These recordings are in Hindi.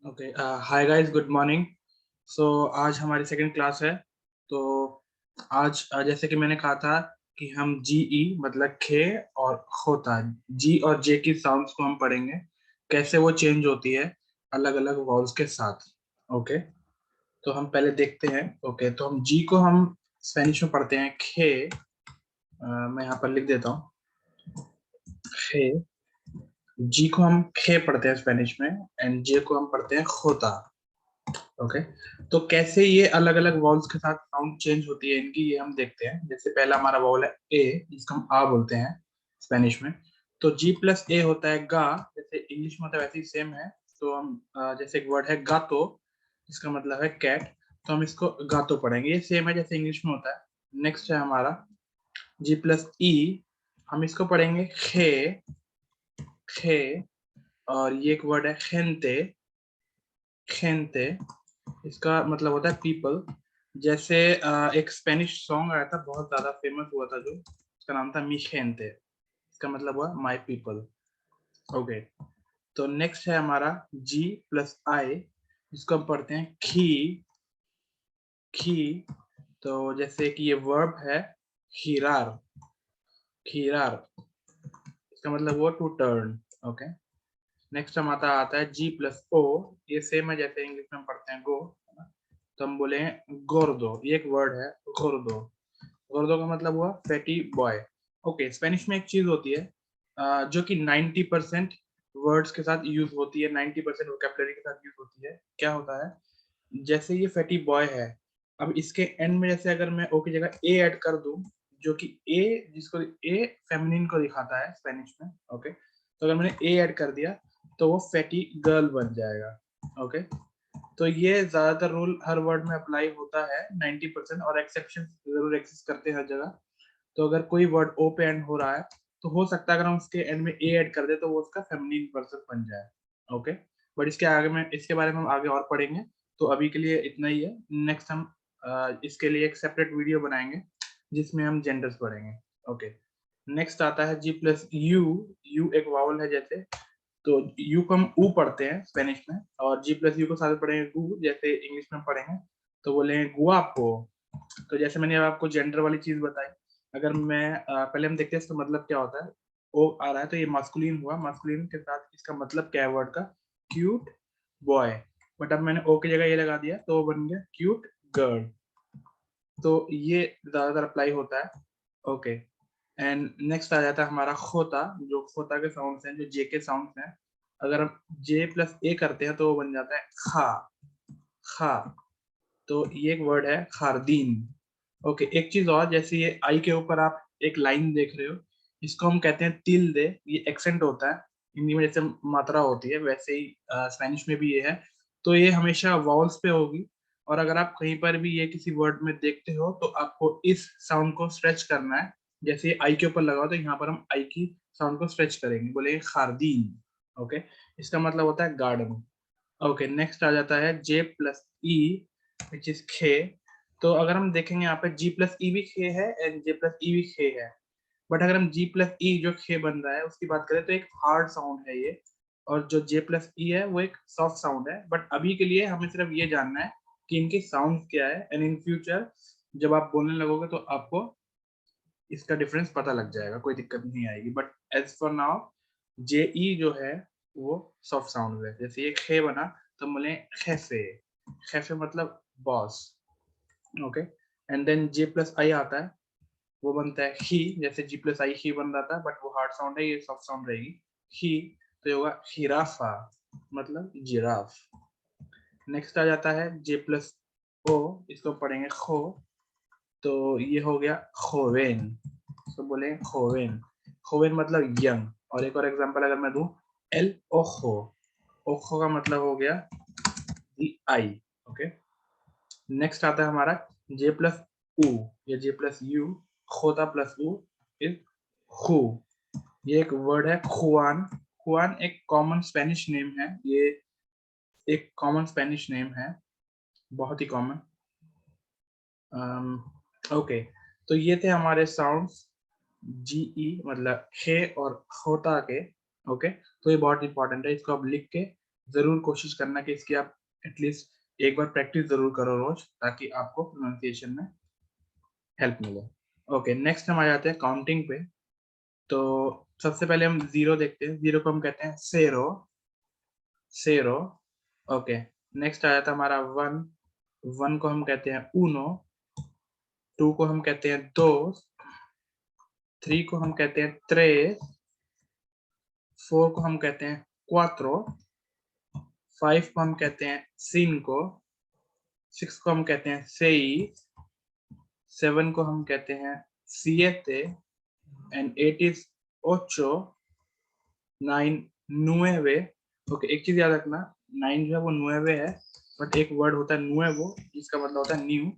Okay, hi guys, good morning. So आज हमारी सेकंड क्लास है। तो आज जैसे कि मैंने कहा था कि हम जी ई मतलब खे और खोता, जी और जे की साउंड्स को हम पढ़ेंगे, कैसे वो चेंज होती है अलग अलग वॉल्स के साथ। ओके, तो हम पहले देखते हैं। ओके, तो हम जी को हम स्पेनिश में पढ़ते हैं खे। मैं यहाँ पर लिख देता हूँ खे। जी को हम खे पढ़ते हैं स्पेनिश में, एंड जे को हम पढ़ते हैं खोता। ओके, तो कैसे ये अलग अलग वॉल्स के साथ साउंड चेंज होती है इनकी, ये हम देखते हैं। जैसे पहला हमारा वॉल है ए, जिसको हम आ बोलते हैं स्पेनिश में। तो जी प्लस ए होता है गा, जैसे इंग्लिश में होता है वैसे ही सेम है। तो हम जैसे एक वर्ड है गातो, जिसका मतलब है कैट, तो हम इसको गातो पढ़ेंगे। ये सेम है जैसे इंग्लिश में होता है। नेक्स्ट है हमारा जी प्लस ई, हम इसको पढ़ेंगे खे खे। और ये एक वर्ड है खेनते खेनते, इसका मतलब होता है पीपल। जैसे एक स्पेनिश सॉन्ग आया था, बहुत ज्यादा फेमस हुआ था, जो इसका नाम था मी gente, इसका मतलब हुआ माय पीपल। ओके, तो नेक्स्ट है हमारा जी प्लस आई, जिसको हम पढ़ते हैं खी खी। तो जैसे कि ये वर्ब है खीरार खीरार, इसका मतलब हुआ टू टर्न। ओके, नेक्स्ट हम आता है जी प्लस ओ। ये सेम है जैसे इंग्लिश में हम पढ़ते हैं गो, तो हम बोले गोर्दो। ये एक वर्ड है गोर्दो। गोर्दो का मतलब हुआ फैटी बॉय। ओके, स्पेनिश में एक चीज होती है जो कि 90% वर्ड्स के साथ यूज होती है, 90% वोकेबलरी के साथ यूज होती है। क्या होता है, जैसे ये फैटी बॉय है, अब इसके एंड में जैसे अगर मैं ओ की जगह ए ऐड कर दूं, जो कि ए, जिसको ए फेमिनिन को दिखाता है स्पेनिश में। ओके, तो अगर मैंने ए ऐड कर दिया तो वो फैटी गर्ल बन जाएगा। ओके, तो ये ज्यादातर रूल हर वर्ड में अप्लाई होता है 90%, और एक्सेप्शन जरूर एग्जिस्ट करते हैं हर जगह। तो अगर कोई वर्ड ओ पे एंड हो रहा है, तो हो सकता है अगर हम उसके एंड में ए ऐड कर दे तो वो उसका फेमिनिन पर्सन बन जाए। ओके, बट इसके आगे में, इसके बारे में हम आगे और पढ़ेंगे। तो अभी के लिए इतना ही है। नेक्स्ट हम इसके लिए एक सेपरेट वीडियो बनाएंगे जिसमें हम जेंडर्स पढ़ेंगे। ओके, नेक्स्ट आता है जी प्लस यू। यू एक वावल है जैसे, तो यू को हम ऊ पढ़ते हैं स्पेनिश में, और जी प्लस यू को साथ पढ़ेंगे गु, जैसे इंग्लिश में पढ़ेंगे तो बोलेंगे गुआपो। तो जैसे मैंने आपको जेंडर वाली चीज बताई, अगर मैं पहले हम देखते हैं इसका मतलब क्या होता है। ओ आ रहा है तो ये मास्कुलिन हुआ, मास्कुलिन के साथ इसका मतलब क्या है वर्ड का, क्यूट बॉय। बट अब मैंने ओ की जगह ये लगा दिया तो वो बन गया क्यूट गर्ल। तो ये ज्यादातर अप्लाई होता है। ओके, एंड नेक्स्ट आ जाता है हमारा खोता। जो खोता के साउंड्स हैं, जो जे के साउंड्स हैं, अगर हम जे प्लस ए करते हैं तो वो बन जाता है खा खा। तो ये एक वर्ड है खारदीन। ओके, एक चीज और, जैसे ये आई के ऊपर आप एक लाइन देख रहे हो, इसको हम कहते हैं तिल दे। ये एक्सेंट होता है हिंदी में, जैसे मात्रा होती है वैसे ही स्पेनिश में भी ये है। तो ये हमेशा वॉल्स पे होगी, और अगर आप कहीं पर भी ये किसी वर्ड में देखते हो तो आपको इस साउंड को स्ट्रेच करना है। जैसे ये आई के ऊपर लगाओ तो यहाँ पर हम आई की साउंड को स्ट्रेच करेंगे, बोलेंगे खारदीन। ओके, इसका मतलब होता है गार्डन। ओके, नेक्स्ट आ जाता है जे प्लस ई, विच इज खे। तो अगर हम देखेंगे यहाँ पे जी प्लस ई भी खे है एंड जे प्लस ई भी खे है। बट अगर हम जी प्लस ई जो खे बन रहा है उसकी बात करें तो एक हार्ड साउंड है ये, और जो जे प्लस ई है वो एक सॉफ्ट साउंड है। बट अभी के लिए हमें सिर्फ ये जानना है कि इनकी साउंड क्या है, एंड इन फ्यूचर जब आप बोलने लगोगे तो आपको इसका डिफरेंस पता लग जाएगा, कोई दिक्कत नहीं आएगी। बट एज फॉर नाउ जे ई जो है वो सॉफ्ट साउंड है। जैसे ये खे बना तो बोले खेफे, खेफे मतलब boss. Okay, and then J plus I आता है, वो बनता है ही। जैसे जी प्लस आई ही बन रहा था, बट वो हार्ड साउंड है, ये सॉफ्ट साउंड रहेगी ही। तो ये होगा हिराफा, मतलब जिराफ। नेक्स्ट आ जाता है जे प्लस ओ, इसको पढ़ेंगे खो। तो ये हो गया खोवेन, इसको बोले खोवेन। खोवेन मतलब यंग। और एक और एग्जांपल अगर मैं दूं, एल ओखो, ओखो का मतलब हो गया दी आई। ओके, नेक्स्ट आता है हमारा जे प्लस ऊ, या जे प्लस यू। खोता प्लस ऊ इज खू। ये एक वर्ड है खुआन। खुआन एक कॉमन स्पेनिश नेम है, ये एक कॉमन स्पेनिश नेम है, बहुत ही कॉमन। ओके, तो ये थे हमारे साउंड्स जी ई मतलब खे और खोता के। ओके, तो ये बहुत इंपॉर्टेंट है, इसको आप लिख के जरूर कोशिश करना कि इसकी आप एटलीस्ट एक बार प्रैक्टिस जरूर करो रोज, ताकि आपको प्रोनाउंसिएशन में हेल्प मिले। ओके, नेक्स्ट हम आ जाते हैं काउंटिंग पे। तो सबसे पहले हम जीरो देखते हैं। जीरो को हम कहते हैं सेरो, सेरो। ओके, नेक्स्ट आ जाता है हमारा वन। वन को हम कहते हैं उनो। टू को हम कहते हैं दोस। थ्री को हम कहते हैं त्रेस। फोर को हम कहते हैं क्वात्रो। फाइव को हम कहते हैं सिंको। सिक्स को हम कहते हैं सेई। सेवन को हम कहते हैं सिएते। एंड एट इज ओचो। नाइन नुएवे। ओके, एक चीज याद रखना, नाइन जो है वो नुएवे है, बट एक वर्ड होता है नुएवो जिसका मतलब होता है न्यू।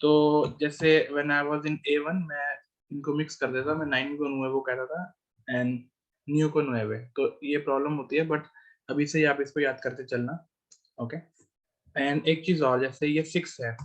तो जैसे when I was in A1 मैं इनको मिक्स कर देता, मैं नाइन को नुएवो कहता था एंड न्यू को नुएवे, तो ये प्रॉब्लम होती है, बट अभी से ही आप इसको याद करते चलना। ओके, एंड एक चीज और, जैसे ये सिक्स है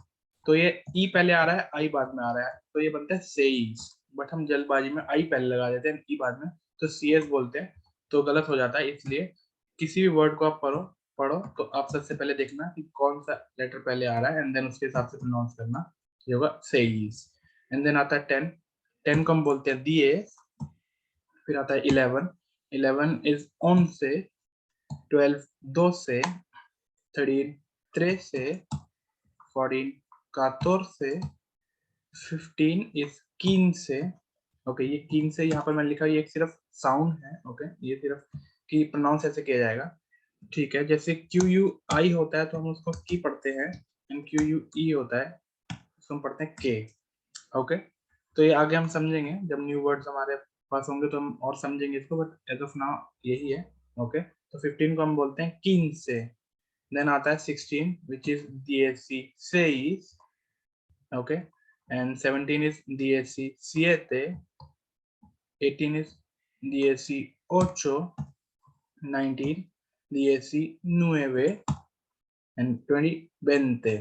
तो ये ई पहले आ रहा है, आई बाद में आ रहा है, तो ये बनता है सेईस, बट हम जल्दबाजी में आई पहले लगा देते हैं ई बाद में, तो सीएस बोलते हैं, तो गलत हो जाता है। इसलिए किसी भी वर्ड को आप पढ़ो पढ़ो तो आप सबसे पहले देखना कि कौन सा लेटर पहले आ रहा है एंड देन उसके हिसाब से प्रोनाउंस करना। ये होगा सेईस। एंड देन आता है टेन। टेन को हम बोलते हैं दिए। फिर आता है 11। 11 इज ओन से। 12 दो से। 13 tres से। 14 14 से। 15 इज quince। ओके, ये quince यहाँ पर मैंने लिखा, ये सिर्फ साउंड है। ओके, ये सिर्फ कि प्रोनाउंस ऐसे किया जाएगा, ठीक है। जैसे क्यू यू आई होता है तो हम उसको की पढ़ते हैं, एंड क्यू यू ई होता है उसको हम पढ़ते हैं के। ओके, तो ये आगे हम समझेंगे जब न्यू वर्ड्स हमारे पास होंगे तो हम और समझेंगे इसको, बट एज ऑफ नाउ यही है। ओके, तो 15 को हम बोलते हैं quince। देन आता है 16 which is DSC 6। okay, and 17 is DSC 7। 18 is DSC 8। 19 DSC 9 and 20 20।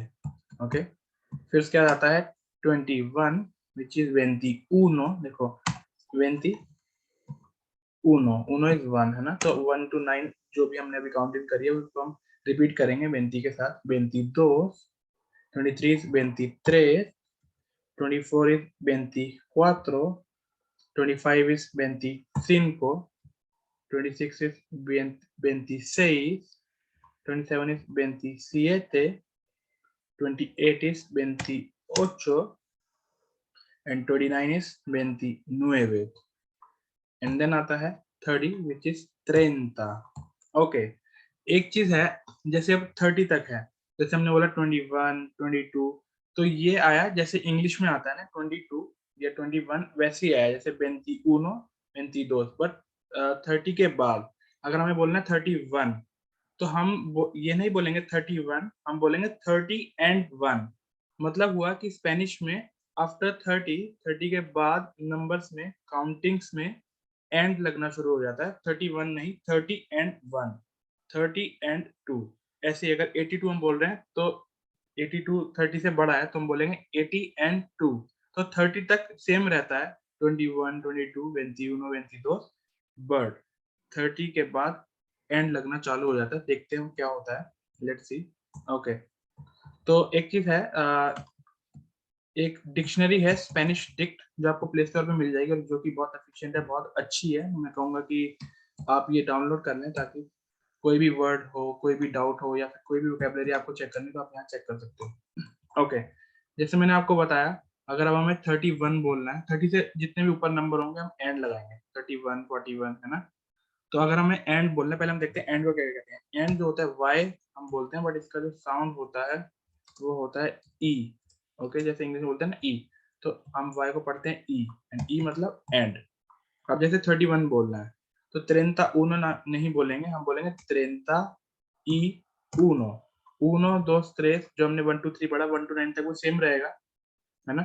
okay, फिर उसके बाद आता है 21 which is 21। देखो 21 उनो इज 1 है ना, तो 1 to 9 जो भी हमने अभी काउंटिंग करी है उसको हम रिपीट करेंगे 20 के साथ। 22। 23 is 23। 24 is 24। 25 is 25। 26 is 26। 27 is 27। 28 is 28 and 29 is 29। And then आता है 30 which is 30। ओके, एक चीज है, जैसे अब 30 तक है, जैसे हमने बोला 21 22, तो ये आया जैसे इंग्लिश में आता है ना 22 या 21, वैसे ही आया जैसे 21 22। बट 30 के बाद अगर हमें बोलना है 31, तो हम ये नहीं बोलेंगे 31, हम बोलेंगे 30 and 1। मतलब हुआ कि स्पेनिश में आफ्टर 30 के बाद नंबर्स में काउंटिंग्स में एंड लगना शुरू हो जाता है। 31 नहीं, 30 and 1, 30 and 2। ऐसे अगर 82 हम बोल रहे हैं तो 82 30 से बड़ा है तो हम बोलेंगे 80 and 2। तो 30 तक सेम रहता है, 21 22 21 22, बट 30 के बाद एंड लगना चालू हो जाता है। देखते हैं क्या होता है, लेट्स सी। ओके, तो एक चीज है, एक डिक्शनरी है स्पेनिश डिक्ट जो आपको प्ले स्टोर पे मिल जाएगी और जो कि बहुत एफिशिएंट है, बहुत अच्छी है। मैं कहूंगा कि आप ये डाउनलोड कर लें ताकि कोई भी वर्ड हो, कोई भी डाउट हो या फिर कोई भी वोकैबुलरी आपको चेक करनी तो आप यहाँ चेक कर सकते हो। ओके, जैसे मैंने आपको बताया, अगर अब हमें 31 बोलना है, 30 से जितने भी ऊपर नंबर होंगे हम एंड लगाएंगे, 31 41 है ना। तो अगर हमें एंड बोलना है, पहले हम देखते हैं एंड को क्या कहते हैं। एंड जो होता है वाई हम बोलते हैं, बट इसका जो साउंड होता है वो होता है ई। ओके, जैसे इंग्लिश में बोलते हैं ना ई, तो हम वाई को पढ़ते हैं ई, एंड ई मतलब एंड। अब जैसे 31 बोलना है तो त्रेंता उनो नहीं बोलेंगे, हम बोलेंगे त्रेंता ई उनो। उनो दोस त्रेस, जो हमने 1 2 3 पढ़ा 1 to 9 तक वो सेम रहेगा, है ना।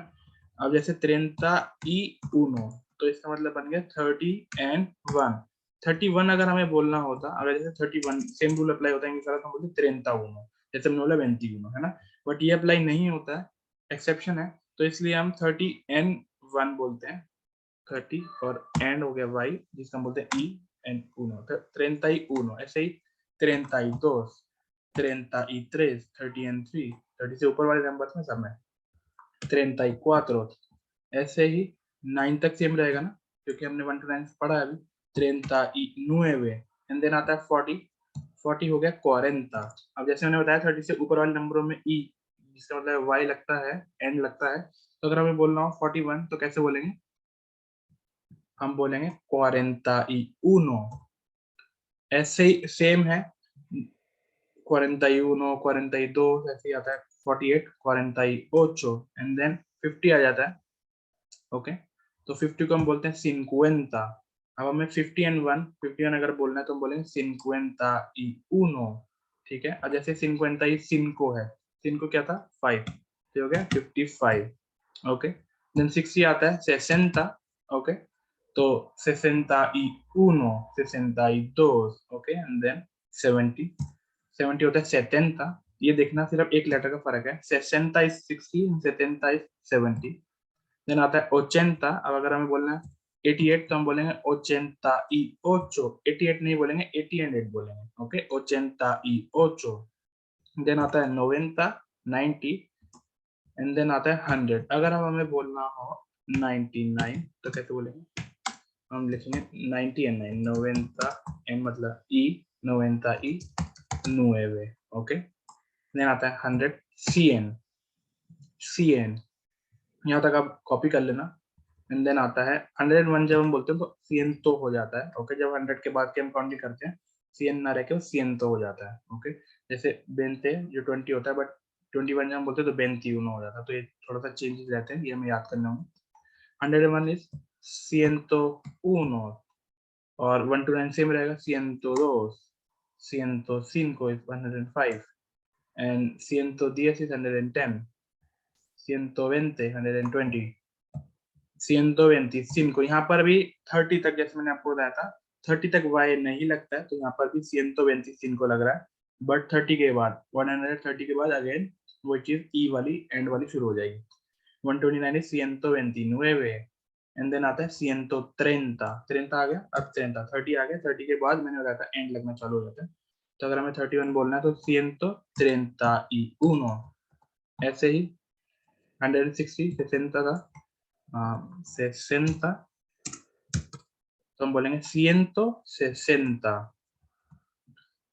अब जैसे त्रेंता ई उनो, तो इसका मतलब बन गया 30 and 1। 31 अगर हमें बोलना होता, अगर जैसे 31 सेम रूल अप्लाई होता है इंग्लिश वाला, तो हम बोलते त्रेंता उनो, जैसे हमने बोला 21 है ना। बट ये अप्लाई नहीं होता है, एक्सेप्शन है, तो इसलिए हम 30 and 1 बोलते हैं। 30 और एंड हो गया वाई जिसका हम बोलते हैं ई एंड उनो, तो 31 ऐसे ही 32, 33, 33, 30 से ऊपर वाले नंबर्स में सब में 34, ऐसे ही 9 तक सेम रहेगा ना, क्योंकि हमने 1 to 9 पढ़ा है अभी। 39 एंड देन आता है 40, 40 हो गया 40। अब जैसे मैंने बताया 30 से ऊपर वाले नंबरों में ई, जिसका मतलब वाई लगता है, एंड लगता है, तो अगर हमें बोलना हो 41 तो कैसे बोलेंगे? हम बोलेंगे 41। ऐसे ही सेम है 41, 42, ऐसे ही आता है 48, 48 एंड देन 50 आ जाता है। ओके, तो 50 को हम बोलते हैं 50। अब हमें 50 एंड 1 अगर बोलना है तो हम बोलेंगे 51। ठीक है, अब जैसे 50 5 है, 5 क्या था 5, तो हो गया 55। ओके, देन 60 आता है 60। ओके, तो 61, 62। ओके, एंड देन 70, 70 होता है 70। ये देखना सिर्फ एक लेटर का फर्क है, 60 इज 60, 70 इज 70। देन आता है 80। अब अगर हमें बोलना है 88 तो हम बोलेंगे 88, 88 नहीं बोलेंगे, 80 एंड 8 बोलेंगे। ओके, 88। देन आता है 90, 90 एंड देन आता है 100। अगर अब हमें बोलना हो 99 तो कैसे बोलेंगे? हम लिखेंगे 90 एंड 9, 90 एंड मतलब ई, 90 ई, 9। ओके, देन आता है 100, सी एन, सी एन, यहाँ तक आप कॉपी कर लेना। एंड देन आता है 101। जब हम बोलते हैं तो सी एन तो हो जाता है। ओके, जब 100 के बाद के हम काउंटिंग करते हैं, सी एन ना रह के सी एन तो हो जाता है। ओके, जैसे बेनते जो 20 होता है, बट 21 जब हम बोलते हैं तो 21 हो जाता है, तो ये थोड़ा सा चेंजेस रहते हैं, ये हमें याद करना होगा। 101 इज सी एन तो उनो, और 1 to 9 सेम रहेगा, सी एन तो dos, सी एन तो 5 इज 105 एंड सी एन तो 10 इज 110, 120 120, 125। यहाँ पर भी 30 तक, जैसे मैंने आपको बताया था 30 तक वाई नहीं लगता है, तो यहाँ पर भी 125 को लग रहा है। बट 30 के बाद 130 के बाद अगेन वो चीज ई वाली एंड वाली शुरू हो जाएगी। 129 is 129 एंड देन आता है 130, 30 आ गया, अब 30 आ गया, 30 के बाद मैंने बताया था एंड लगना चालू हो जाता है। तो अगर हमें 31 बोलना है तो 131। ऐसे ही 160 60 था, 60, तो हम बोलेंगे 160,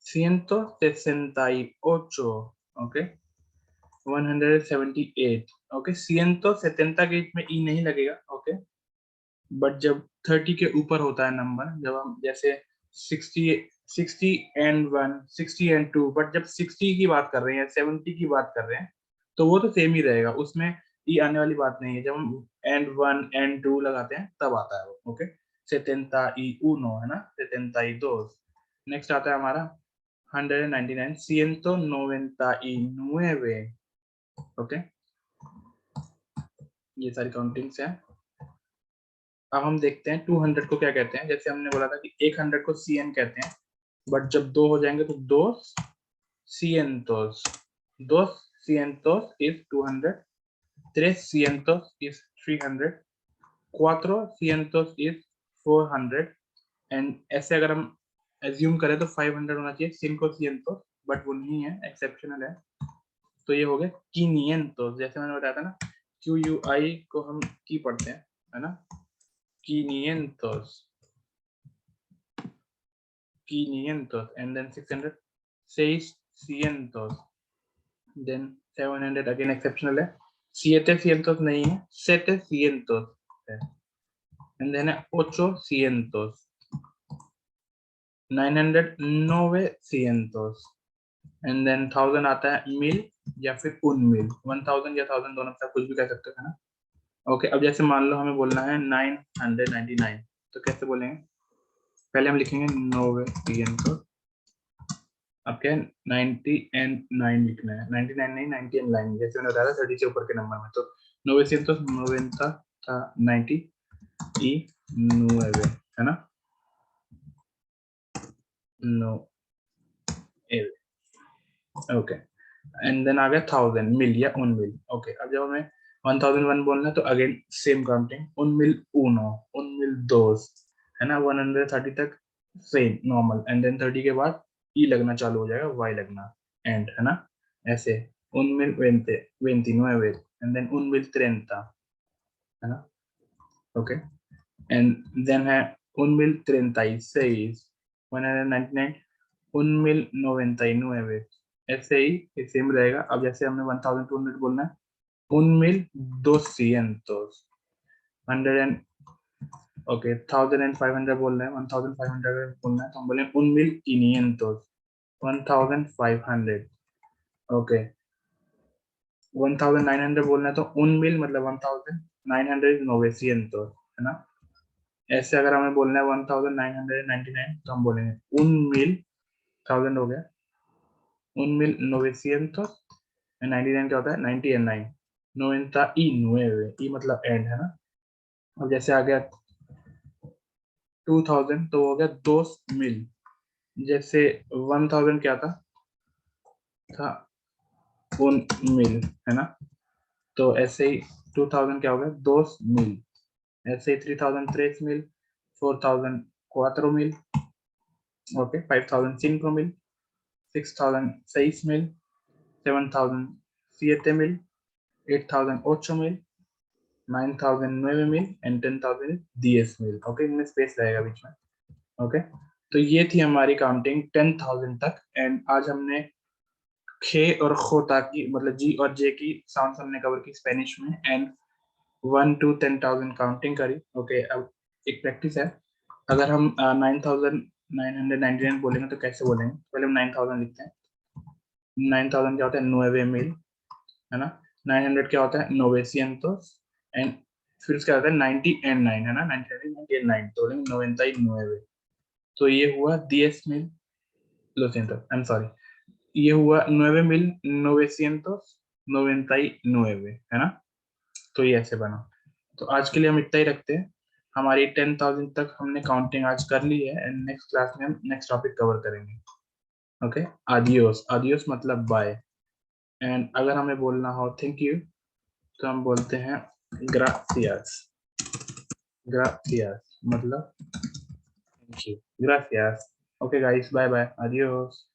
168। ओके, 178। ओके, 170 के में ई नहीं लगेगा। ओके, बट जब 30 के ऊपर होता है नंबर, जब हम जैसे 60, 60 एंड 1, 60 एंड 2, बट जब 60 की बात कर रहे हैं, 70 की बात कर रहे हैं, तो वो तो सेम ही रहेगा, उसमें ई आने वाली बात नहीं है। जब हम एंड 1 एंड 2 लगाते हैं तब आता है वो। ओके, 71 है ना, 72। नेक्स्ट आता है हमारा 199, 199। ओके, ये सारी काउंटिंग्स हैं। अब हम देखते हैं 200 को क्या कहते हैं। जैसे हमने बोला था कि 100 को सी एन कहते हैं, बट जब दो हो जाएंगे तो दो cientos, dos cientos is 200, 300 is 300, 400 is 400 and ऐसे अगर हम एज्यूम करें तो 500 होना चाहिए 500, बट वो नहीं है, एक्सेप्शनल है। तो ये हो गया 500, जैसे मैंने बताया था ना, क्यू यू आई को हम की पढ़ते हैं, है ना, 500, 500 and then 600, 600, then 700 again exceptional है, 700 नहीं है, 700 है, and then 800, 900 900, and then 1000 आता है मिल या फिर उन मिल, 1000 या 1000 दोनों में कुछ भी कह सकते हो, है ना। ओके, अब जैसे मान लो हमें बोलना है 999, तो कैसे बोलेंगे? पहले हम लिखेंगे 900, अब क्या है 90 एंड 9 लिखना है, 99 नहीं 90 एंड 9, जैसे मैंने बताया था 30 से ऊपर के नंबर में, तो 990 था 90 y 9, है ना, 9। ओके, एंड देन आ गया 1000 मिल या उन मिल। ओके, अब जब हमें 1001 बोलना है तो अगेन सेम काउंटिंग, उन मिल उनो, उन मिल दोस, है ना, 130 तक सेम नॉर्मल, एंड देन 30 के बाद ई लगना चालू हो जाएगा, वाई लगना एंड, है ना, ऐसे 1929 एंड देन 1930, है ना, ओके, एंड देन है 1936, 199, 1999, ऐसे ही सेम रहेगा। अब जैसे हमने 1200 बोलना है, 1200, 100 ओके 1500 बोलना है, 1500 बोलना है तो हम बोले 1500, 1500, ओके 1900 बोलना है तो 1000 मतलब 1900 है ना। ऐसे अगर हमें बोलना है 1999 तो हम बोलेंगे 1000 हो गया, 1900, 99 क्या होता है 99, 99 ई मतलब एंड, है ना। अब जैसे आ गया 2000 तो हो गया 2000, जैसे 1000 क्या था 1 मिल, है ना। तो ऐसे ही 2000 क्या हो गया 2 मिल, ऐसे ही 3000 3 मिल, 4000 4 मिल, ओके 5000 5 मिल, 6000 6 मिल, 7000 7 मिल, 8000 8 मिल, 9000 9 मिल एंड 10,000 10 मिल, ओके इनमें स्पेस रहेगा बीच में, ओके। तो ये थी हमारी काउंटिंग 10,000 तक एंड आज हमने खे और खोता की मतलब जी और जे की साउंड्स हमने कवर की स्पेनिश में एंड 1 to 10,000 काउंटिंग करी, ओके। अब एक प्रैक्टिस है, अगर हम 9,999 बोलेंगे तो कैसे बोलेंगे, पहले हम 9,000 लिखते हैं, 9,000 क्या होता है 9 मिल, है ना, 900 क्या होता है 900 एंड फिर क्या होता है 90 एंड 9, है ना, 90 एंड 9 तो बोलेंगे 99, तो ये हुआ 10 मिल, लो siento, आई एम सॉरी, ये हुआ 9 मिल 999, है ना। तो ये ऐसे बना। तो आज के लिए हम इतना ही रखते हैं, हमारी 10,000 तक हमने काउंटिंग आज कर ली है एंड नेक्स्ट क्लास में हम नेक्स्ट टॉपिक कवर करेंगे, ओके। आदियोस, आदियोस मतलब बाय, एंड अगर हमें बोलना हो थैंक यू तो हम बोलते हैं ग्रासियास, ग्रासियास मतलब थैंक यू, ग्रासियास, okay guys bye bye, adios.